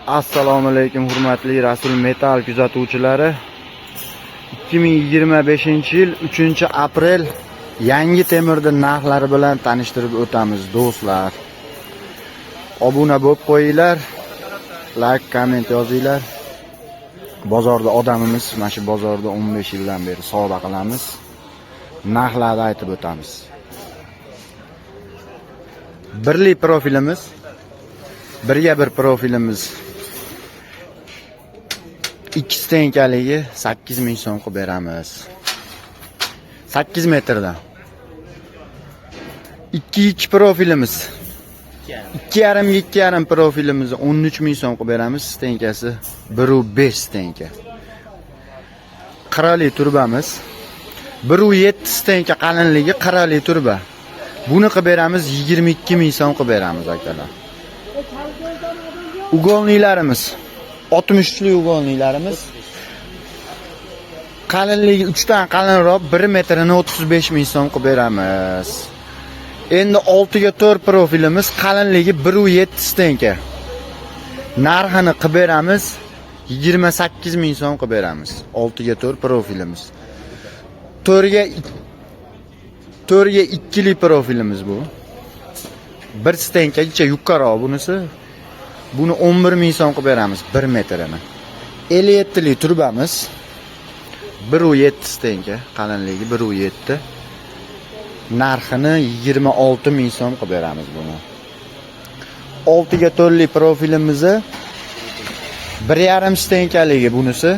Assalomu alaykum hurmatli Rasul Metal kuzatuvchilari. 2025-yil 3-aprel yangi temirda narxlari bilan tanishtirib o'tamiz do'stlar. Obuna bo'lib qo'yinglar, like, komment yozinglar. Bozorda odamimiz, mana shu bozorda 15 yildan beri savdo qilamiz. Narxlarni aytib o'tamiz. Birli profilimiz, birga bir profilimiz 2 tenkaligi 8000 so'm qilib beramiz. 8 metrdan. 2 profilimiz 2,5 profilimizni 13000 so'm qilib beramiz. Tenkasi 1,5 tenka. Qirali turbamiz 1,7 tenka qalinligi qirali turba. Buni qilib beramiz 22000 so'm qilib beramiz akalar. Ugonliklarimiz 60'lik ugonliklarimiz qalinligi 3 dan qalinroq 1 metrini 35000 so'm qilib beramiz. Endi 6 ga 4 profilimiz qalinligi 1,7 tenka. Narxini qilib beramiz 28000 so'm qilib beramiz. 6 ga 4 profilimiz. 4 ga 2lik profilimiz bu. 1 tenkacha yuqoriroq bunisi. Buni 11000 so'm qilib beramiz 1 metrini. 57lik turbamiz 1,7 tenka, qalinligi 1,7. Narxini 26000 so'm qilib beramiz buni. 6 ga 4lik profilimizni 1,5 tenkaligi bunisi.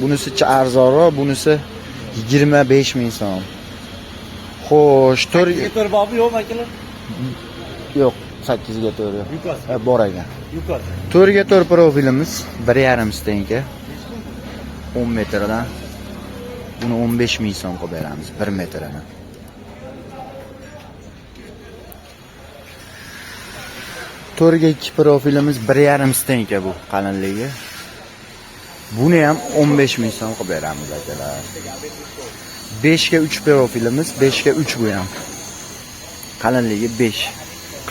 Bunisicha arzonroq, bunisi 25000 so'm. Xo'sh, 4 ga 4 bobi yo'qmi akalar? Yo'q, 8 ga 4 yo'q. Bor ekan. Yuqori. 4 ga 4 profilimiz 1,5 tenka. 10 metrdan. Buni 15000 so'm qilib beramiz 1 metrini. To'rga 2 profilimiz 1,5 tenka bu qalinligi. Buni ham 15000 so'm qilib beramiz akalar. 5 ga 3 profilimiz 5 ga 3 bu ham. Qalinligi 5.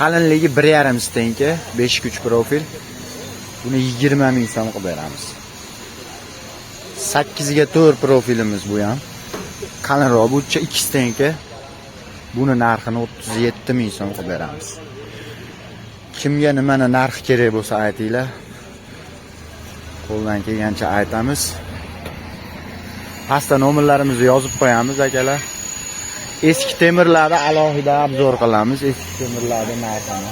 Qalinligi 1,5 tenka, 5 ga 3 profil. Buni 20000 so'm qilib beramiz. 8 ga 4 profilimiz bu ham. Qalinroq bucha 2 tenka. Buni narxini 37000 so'm qilib beramiz. Kimga nimani narx kerak bo'lsa aytinglar. Qo'ldan kelgancha aytamiz. Pastda nomerlarimizni yozib qo'yamiz akalar. Eski temirlarni alohida obzor qilamiz. Eski temirlarni narxini.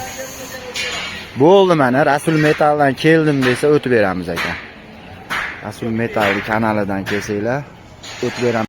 Bo'ldi, mana Rasul Metaldan keldim desa o'tib beramiz aka. Rasul Metal kanalidan kelsanglar o'tib beramiz.